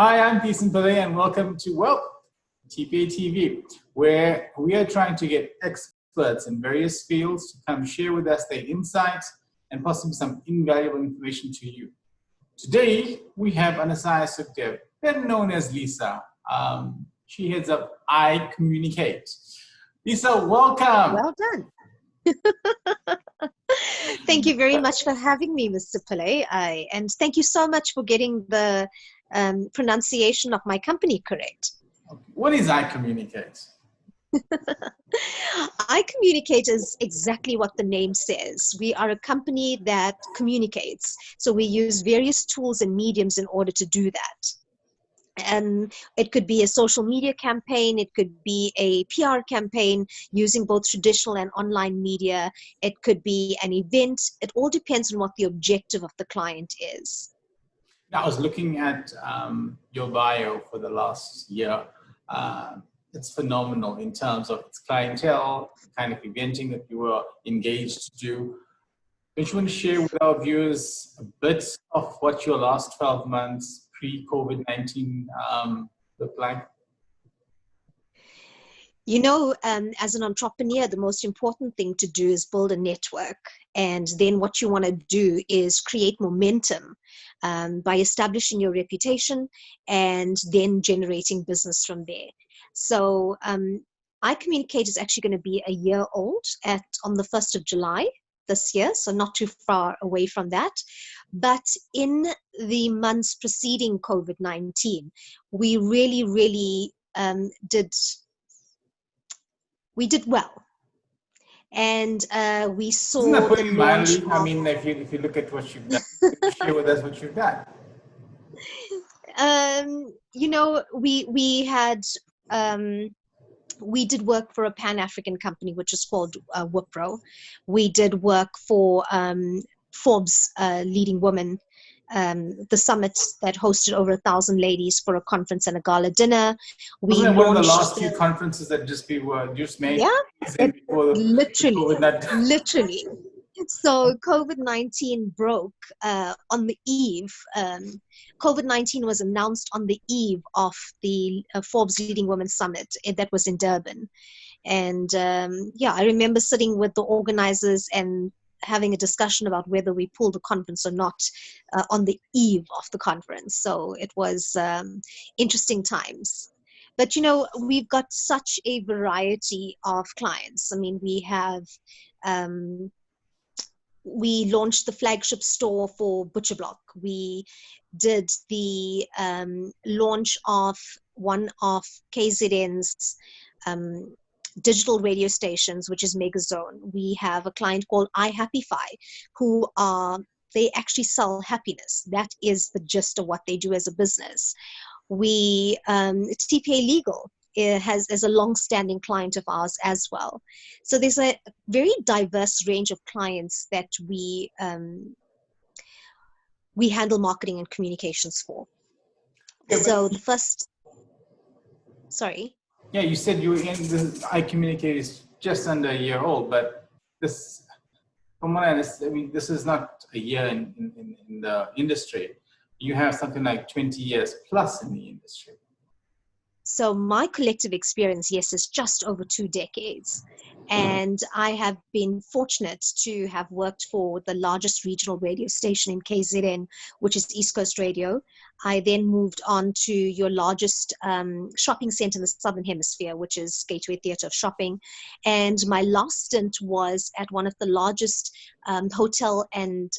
Hi, I'm Theasen Pillay and welcome to, TPA TV, where we are trying to get experts in various fields to come share with us their insights and possibly some invaluable information to you. Today, we have Anasaya Sukhdev, better known as Lisa. She heads up I Communicate. Lisa, welcome. Well done. Thank you very much for having me, Mr. Pillay. And thank you so much for getting the pronunciation of my company correct. What is I Communicate? I Communicate is exactly what the name says. We are a company that communicates. So we use various tools and mediums in order to do that. And it could be a social media campaign, it could be a PR campaign using both traditional and online media, it could be an event. It all depends on what the objective of the client is. Now, I was looking at your bio for the last year. It's phenomenal in terms of its clientele, the kind of eventing that you were engaged to do. Don't you want to share with our viewers a bit of what your last 12 months pre-COVID-19 looked like? You know, as an entrepreneur, the most important thing to do is build a network. And then what you want to do is create momentum by establishing your reputation and then generating business from there. So I Communicate is actually going to be a year old on the 1st of July this year, so not too far away from that. But in the months preceding COVID-19, we really did well. And we saw Isn't that the pretty launch mildly? I mean, if you look at what you've done, share with us what you've done. You know, we did work for a Pan-African company, which is called Wipro. We did work for Forbes Leading Women, the summit that hosted over 1,000 ladies for a conference and a gala dinner. Wasn't it one of the last few conferences that just made? Yeah, literally. So COVID-19 broke on the eve. COVID-19 was announced on the eve of the Forbes Leading Women Summit that was in Durban. And I remember sitting with the organizers and having a discussion about whether we pulled the conference or not on the eve of the conference. So it was interesting times. But, you know, we've got such a variety of clients. I mean, we launched the flagship store for Butcher Block. We did the launch of one of KZN's digital radio stations, which is Megazone. We have a client called iHappify, they actually sell happiness. That is the gist of what they do as a business. It's TPA Legal. Is a long-standing client of ours as well. So there's a very diverse range of clients that we handle marketing and communications for. Yeah, so the first, sorry. Yeah, you said you were in this. I Communicate is just under a year old, but this, from what I understand, I mean, this is not a year in the industry. You have something like 20 years plus in the industry. So my collective experience, yes, is just over 2 decades. And I have been fortunate to have worked for the largest regional radio station in KZN, which is East Coast Radio. I then moved on to your largest shopping center in the Southern Hemisphere, which is Gateway Theatre of Shopping. And my last stint was at one of the largest hotel and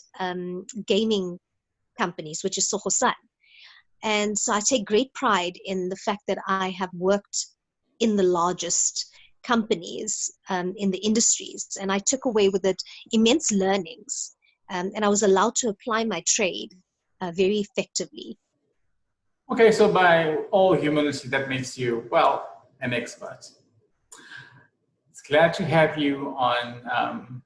gaming companies, which is Sohosan. And so I take great pride in the fact that I have worked in the largest companies in the industries. And I took away with it immense learnings. And I was allowed to apply my trade very effectively. Okay, so by all humility, that makes you, an expert. It's glad to have you on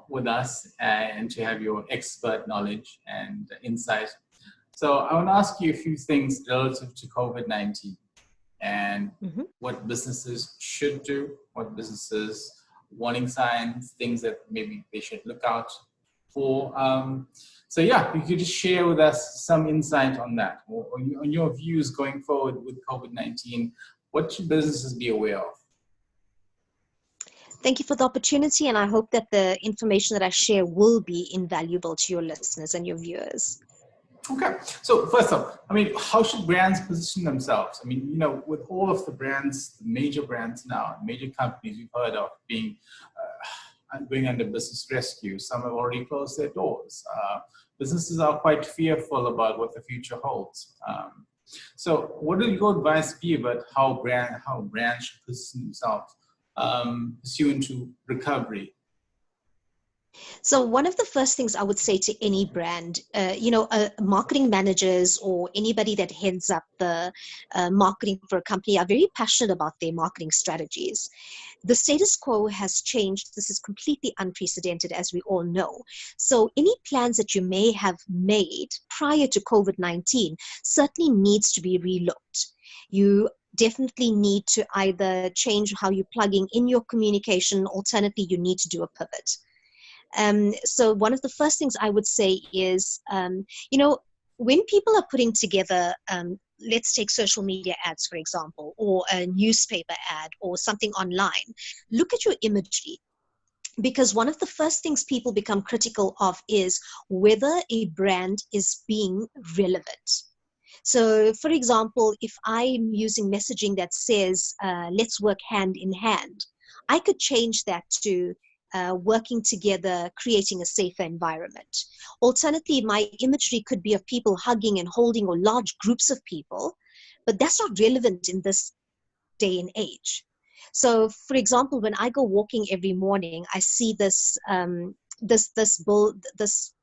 with us and to have your expert knowledge and insight. So I want to ask you a few things relative to COVID-19 and what businesses should do, what businesses, warning signs, things that maybe they should look out for. So yeah, you could just share with us some insight on that, or on your views going forward with COVID-19. What should businesses be aware of? Thank you for the opportunity, and I hope that the information that I share will be invaluable to your listeners and your viewers. Okay, so first off, I mean, how should brands position themselves? I mean, with all of the brands, the major brands now, major companies you've heard of being going under business rescue, some have already closed their doors. Businesses are quite fearful about what the future holds. So what would your advice be about how brands should position themselves pursuant to recovery? So one of the first things I would say to any brand, marketing managers or anybody that heads up the marketing for a company are very passionate about their marketing strategies. The status quo has changed. This is completely unprecedented, as we all know. So any plans that you may have made prior to COVID-19 certainly needs to be relooked. You definitely need to either change how you're plugging in your communication. Alternatively, you need to do a pivot. So one of the first things I would say is, when people are putting together, let's take social media ads, for example, or a newspaper ad or something online, look at your imagery. Because one of the first things people become critical of is whether a brand is being relevant. So, for example, if I'm using messaging that says, let's work hand in hand, I could change that to working together, creating a safer environment. Alternatively, my imagery could be of people hugging and holding, or large groups of people, but that's not relevant in this day and age. So, for example, when I go walking every morning, I see this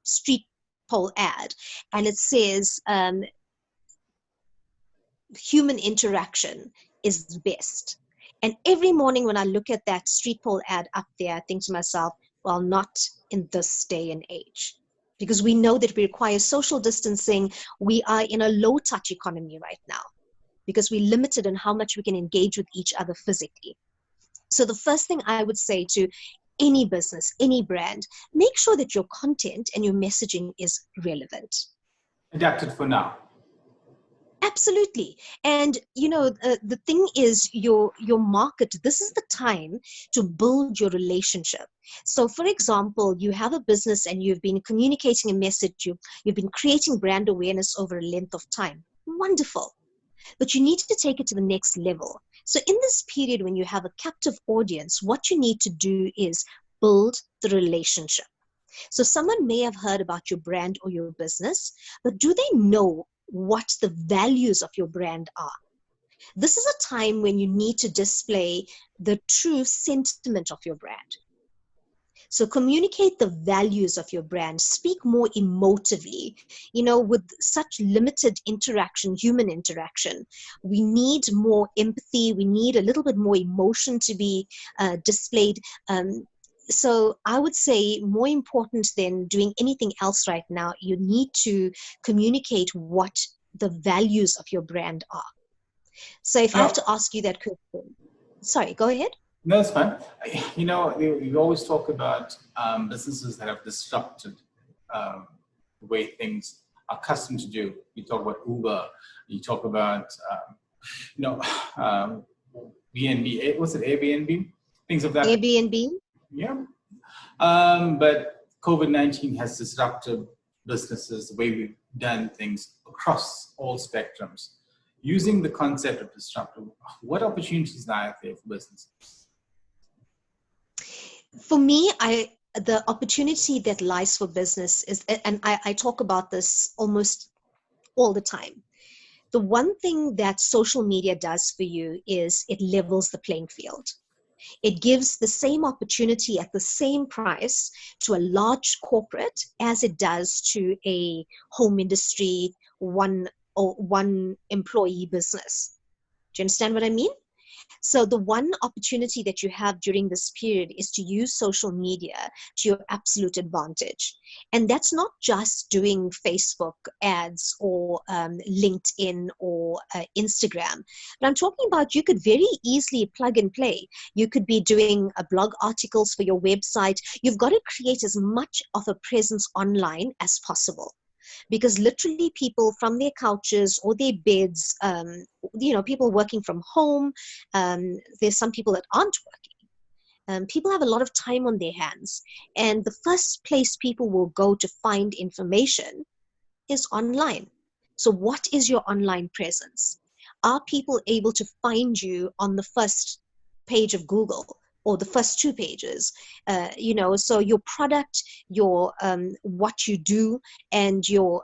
street pole ad, and it says, human interaction is best. And every morning when I look at that street pole ad up there, I think to myself, well, not in this day and age. Because we know that we require social distancing. We are in a low touch economy right now because we're limited in how much we can engage with each other physically. So the first thing I would say to any business, any brand, make sure that your content and your messaging is relevant. Adapted for now. Absolutely. And, the thing is your market, this is the time to build your relationship. So, for example, you have a business and you've been communicating a message, you've been creating brand awareness over a length of time. Wonderful. But you need to take it to the next level. So in this period, when you have a captive audience, what you need to do is build the relationship. So someone may have heard about your brand or your business, but do they know what the values of your brand are? This is a time when you need to display the true sentiment of your brand. So communicate the values of your brand, speak more emotively. With such limited interaction, human interaction, we need more empathy. We need a little bit more emotion to be displayed. So I would say more important than doing anything else right now, you need to communicate what the values of your brand are. So if I have to ask you that question, sorry, go ahead. No, that's fine. You always talk about businesses that have disrupted the way things are accustomed to do. You talk about Uber. You talk about, B&B. Was it Airbnb? Things of that. Airbnb. Yeah. But COVID-19 has disrupted businesses, the way we've done things across all spectrums. Using the concept of disruptive, what opportunities lie out there for businesses? For me, the opportunity that lies for business is, and I talk about this almost all the time. The one thing that social media does for you is it levels the playing field. It gives the same opportunity at the same price to a large corporate as it does to a home industry, one employee business. Do you understand what I mean? So the one opportunity that you have during this period is to use social media to your absolute advantage. And that's not just doing Facebook ads or LinkedIn or Instagram. But I'm talking about you could very easily plug and play. You could be doing blog articles for your website. You've got to create as much of a presence online as possible. Because literally people from their couches or their beds, people working from home, there's some people that aren't working. People have a lot of time on their hands. And the first place people will go to find information is online. So what is your online presence? Are people able to find you on the first page of Google? Or the first 2 pages, so your product, your what you do, and your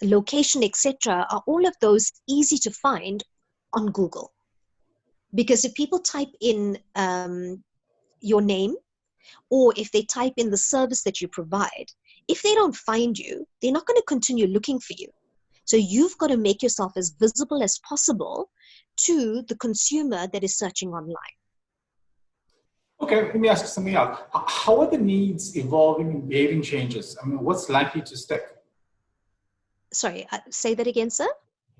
location, etc., are all of those easy to find on Google. Because if people type in your name, or if they type in the service that you provide, if they don't find you, they're not going to continue looking for you. So you've got to make yourself as visible as possible to the consumer that is searching online. Okay, let me ask you something else. How are the needs evolving and behaving changes? I mean, what's likely to stick? Sorry, say that again, sir?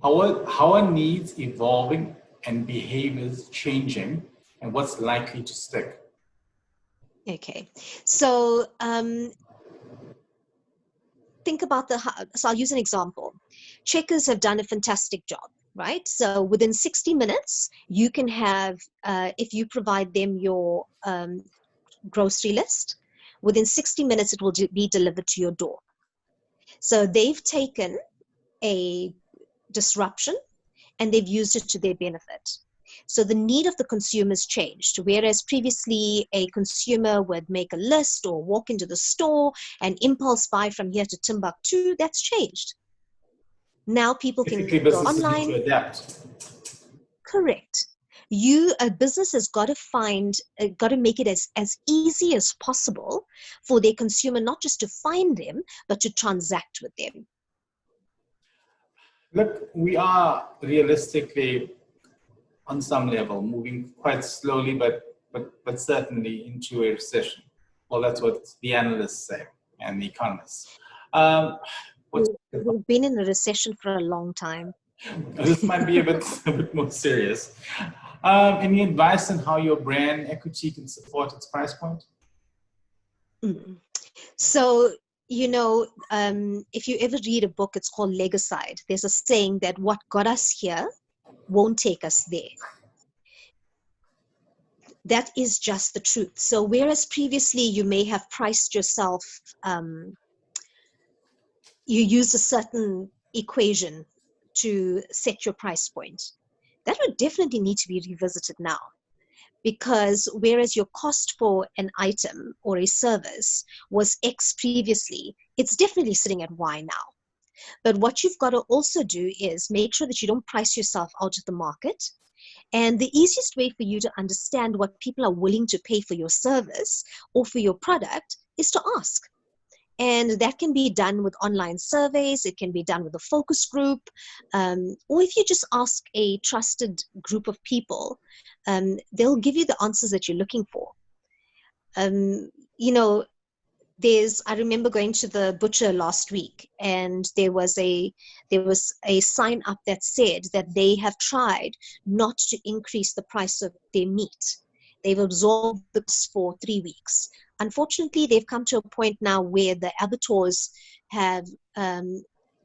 How are needs evolving and behaviors changing, and what's likely to stick? Okay, so think about so I'll use an example. Checkers have done a fantastic job, right? So within 60 minutes, you can have, if you provide them your grocery list, within 60 minutes, it will be delivered to your door. So they've taken a disruption and they've used it to their benefit. So the need of the consumers changed, whereas previously a consumer would make a list or walk into the store and impulse buy from here to Timbuktu. That's changed. Now people can go online. Need to adapt. Correct. A business has got to make it as easy as possible for their consumer not just to find them, but to transact with them. Look, we are realistically, on some level, moving quite slowly, but certainly into a recession. Well, that's what the analysts say and the economists. We've been in a recession for a long time. This might be a bit more serious. Any advice on how your brand equity can support its price point? So, if you ever read a book, it's called Legicide. There's a saying that what got us here won't take us there. That is just the truth. So whereas previously you may have priced yourself, you used a certain equation to set your price point, that would definitely need to be revisited now. Because whereas your cost for an item or a service was X previously, it's definitely sitting at Y now. But what you've got to also do is make sure that you don't price yourself out of the market. And the easiest way for you to understand what people are willing to pay for your service or for your product is to ask. And that can be done with online surveys. It can be done with a focus group. Or if you just ask a trusted group of people, they'll give you the answers that you're looking for. I remember going to the butcher last week, and there was a sign up that said that they have tried not to increase the price of their meat. They've absorbed this for 3 weeks. Unfortunately, they've come to a point now where the abattoirs have,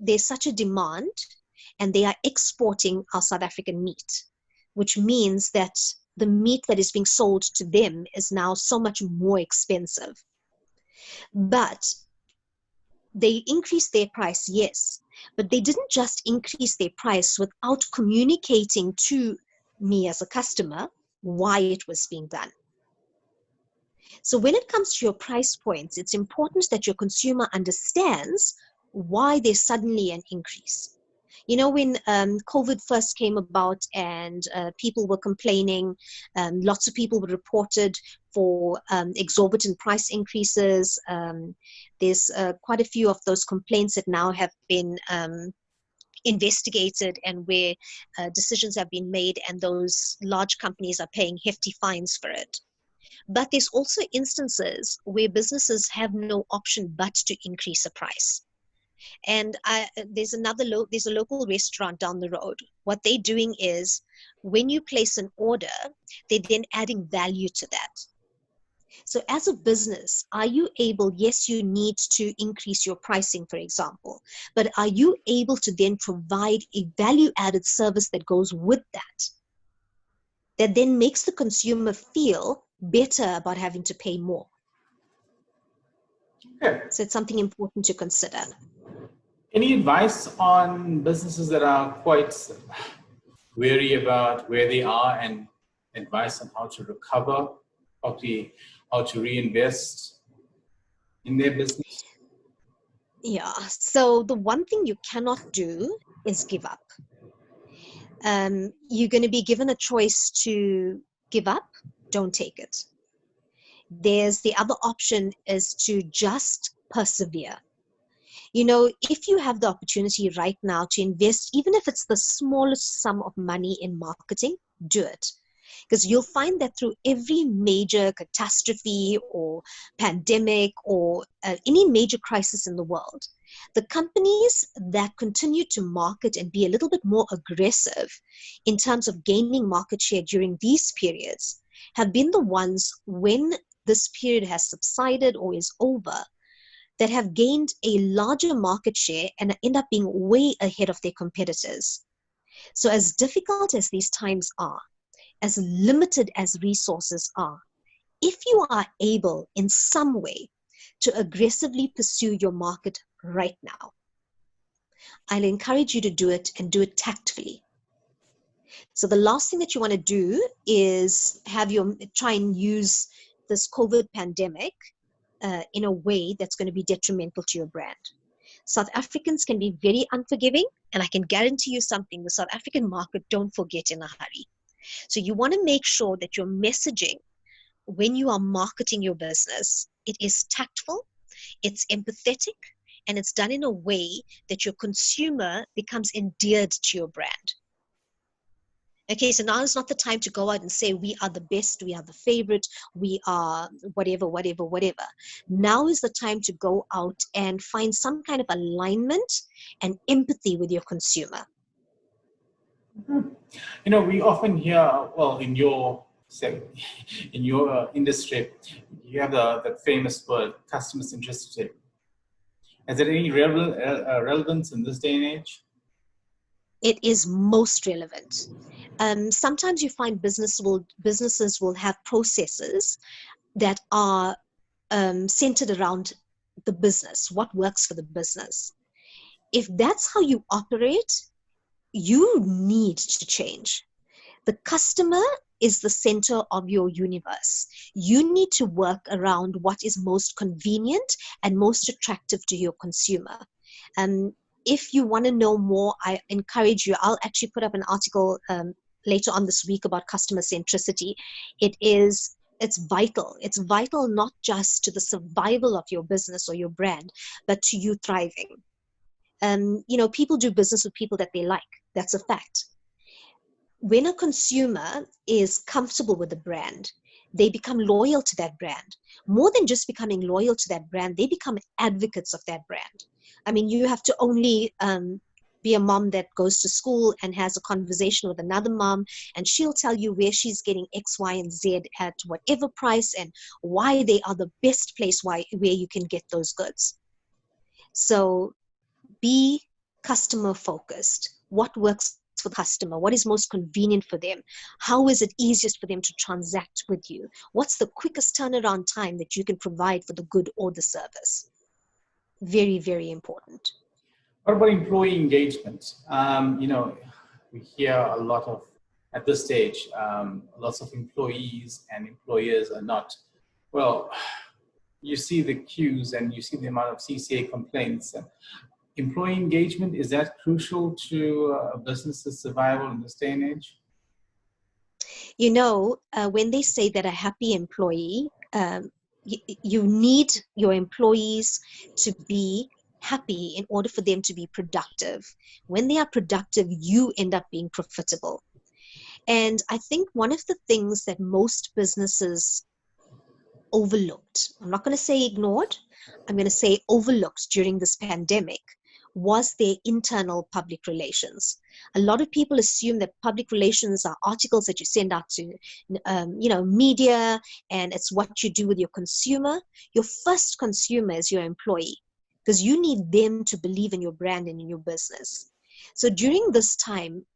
there's such a demand, and they are exporting our South African meat, which means that the meat that is being sold to them is now so much more expensive. But they increased their price, yes, but they didn't just increase their price without communicating to me as a customer why it was being done. So when it comes to your price points, it's important that your consumer understands why there's suddenly an increase. When COVID first came about and people were complaining, lots of people were reported for exorbitant price increases. There's quite a few of those complaints that now have been, investigated and where decisions have been made and those large companies are paying hefty fines for it. But there's also instances where businesses have no option but to increase the price. And there's a local restaurant down the road. What they're doing is when you place an order, they're then adding value to that. So as a business, are you able, yes, you need to increase your pricing, for example, but are you able to then provide a value-added service that goes with that then makes the consumer feel better about having to pay more? Okay. So it's something important to consider. Any advice on businesses that are quite wary about where they are, and advice on how to recover, how to reinvest in their business? Yeah. So the one thing you cannot do is give up. You're going to be given a choice to give up. Don't take it. There's the other option is to just persevere. You know, if you have the opportunity right now to invest, even if it's the smallest sum of money in marketing, do it. Because you'll find that through every major catastrophe or pandemic or any major crisis in the world, the companies that continue to market and be a little bit more aggressive in terms of gaining market share during these periods have been the ones, when this period has subsided or is over, that have gained a larger market share and end up being way ahead of their competitors. So as difficult as these times are, as limited as resources are, if you are able in some way to aggressively pursue your market right now, I'll encourage you to do it, and do it tactfully. So the last thing that you want to do is try and use this COVID pandemic in a way that's going to be detrimental to your brand. South Africans can be very unforgiving, and I can guarantee you something, the South African market don't forget in a hurry. So you want to make sure that your messaging, when you are marketing your business, it is tactful, it's empathetic, and it's done in a way that your consumer becomes endeared to your brand. Okay, so now is not the time to go out and say we are the best, we are the favorite, we are whatever. Now is the time to go out and find some kind of alignment and empathy with your consumer. You know, we often hear, well, in your industry, you have that famous word, customer centricity. Is there any relevance in this day and age? It is most relevant. Sometimes you find businesses will have processes that are centered around the business, what works for the business. If that's how you operate, you need to change. The customer is the center of your universe. You need to work around what is most convenient and most attractive to your consumer. If you want to know more, I encourage you. I'll actually put up an article later on this week about customer centricity. It's vital. It's vital not just to the survival of your business or your brand, but to you thriving. People do business with people that they like. That's a fact. When a consumer is comfortable with the brand, they become loyal to that brand. More than just becoming loyal to that brand, they become advocates of that brand. I mean, you have to only be a mom that goes to school and has a conversation with another mom, and she'll tell you where she's getting X, Y, and Z at whatever price and why they are the best place where you can get those goods. So be customer focused. What works for the customer? What is most convenient for them? How is it easiest for them to transact with you? What's the quickest turnaround time that you can provide for the good or the service? Very, very important. What about employee engagement? We hear a lot of, at this stage, lots of employees and employers are not, well, you see the queues and you see the amount of CCA complaints. Employee engagement, is that crucial to a business's survival in this day and age? When they say that a happy employee, you need your employees to be happy in order for them to be productive. When they are productive, you end up being profitable. And I think one of the things that most businesses overlooked, I'm not going to say ignored, I'm going to say overlooked during this pandemic, was their internal public relations. A lot of people assume that public relations are articles that you send out to media, and it's what you do with your consumer. Your first consumer is your employee, because you need them to believe in your brand and in your business. So during this time,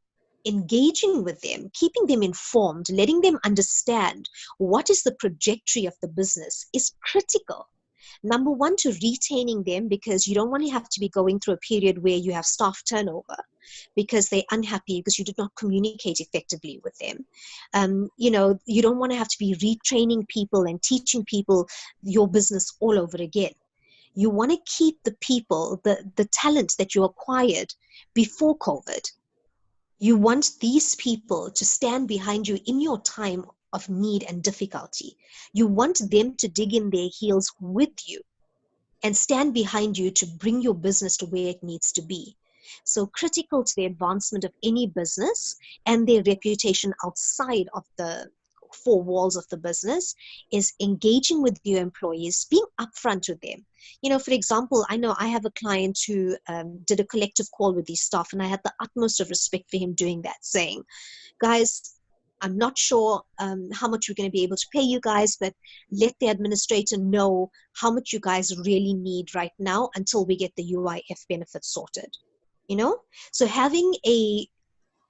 engaging with them, keeping them informed, letting them understand what is the trajectory of the business is critical. Number one, to retaining them, because you don't want to have to be going through a period where you have staff turnover because they're unhappy because you did not communicate effectively with them. You don't want to have to be retraining people and teaching people your business all over again. You want to keep the people, the talent that you acquired before COVID. You want these people to stand behind you in your time of need and difficulty. You want them to dig in their heels with you and stand behind you to bring your business to where it needs to be. So critical to the advancement of any business and their reputation outside of the four walls of the business is engaging with your employees, being upfront with them. For example, I know I have a client who did a collective call with his staff, and I had the utmost of respect for him doing that, saying, guys, I'm not sure how much we're going to be able to pay you guys, but let the administrator know how much you guys really need right now until we get the UIF benefits sorted. So having a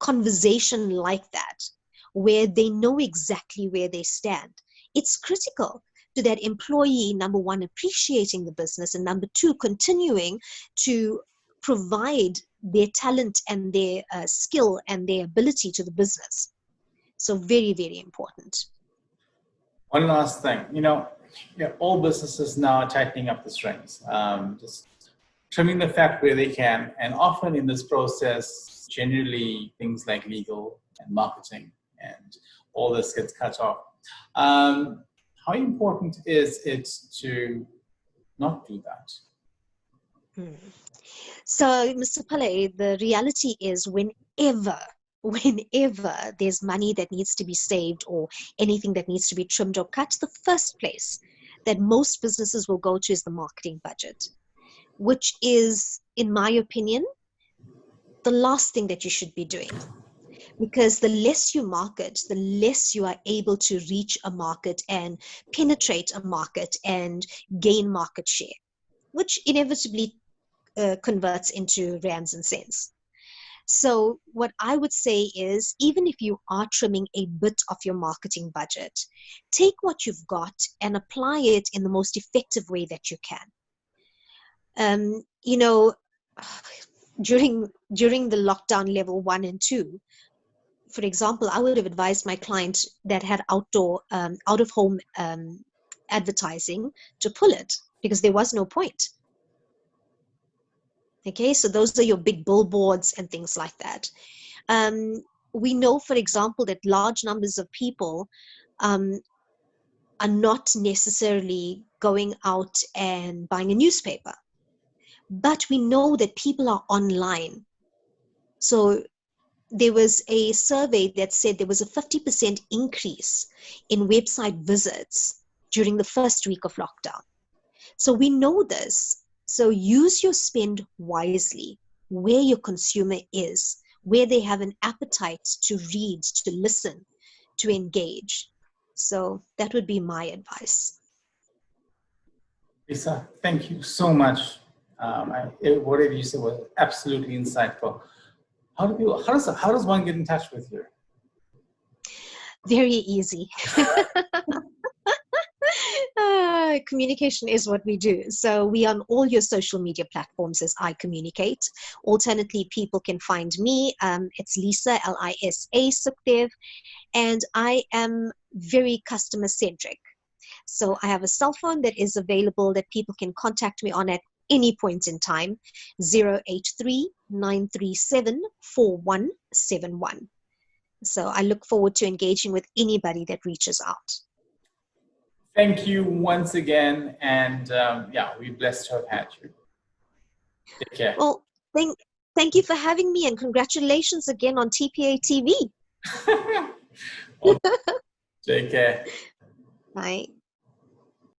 conversation like that, where they know exactly where they stand, it's critical to that employee, number one, appreciating the business, and number two, continuing to provide their talent and their skill and their ability to the business. So very, very important. One last thing, all businesses now are tightening up the strings, just trimming the fat where they can, and often in this process, generally things like legal and marketing and all this gets cut off. How important is it to not do that? So, Mr. Pillay, the reality is whenever there's money that needs to be saved or anything that needs to be trimmed or cut, the first place that most businesses will go to is the marketing budget, which is, in my opinion, the last thing that you should be doing. Because the less you market, the less you are able to reach a market and penetrate a market and gain market share, which inevitably converts into rands and cents. So what I would say is, even if you are trimming a bit of your marketing budget, take what you've got and apply it in the most effective way that you can. During the lockdown level 1 and 2, for example, I would have advised my client that had outdoor, out-of-home advertising to pull it, because there was no point. Okay, so those are your big billboards and things like that. We know, for example, that large numbers of people are not necessarily going out and buying a newspaper, but we know that people are online. So there was a survey that said there was a 50% increase in website visits during the first week of lockdown. So we know this. So use your spend wisely where your consumer is, where they have an appetite to read, to listen, to engage. So that would be my advice. Lisa, thank you so much. Whatever you said was absolutely insightful. How does one get in touch with you? Very easy. Communication is what we do. So we are on all your social media platforms as I Communicate. Alternately, people can find me. It's Lisa, Lisa Sukhdev, and I am very customer centric. So I have a cell phone that is available that people can contact me on at any point in time, 083-937-4171. So I look forward to engaging with anybody that reaches out. Thank you once again, and we're blessed to have had you. Take care. Well, thank you for having me, and congratulations again on TPA TV. Well, take care. Bye.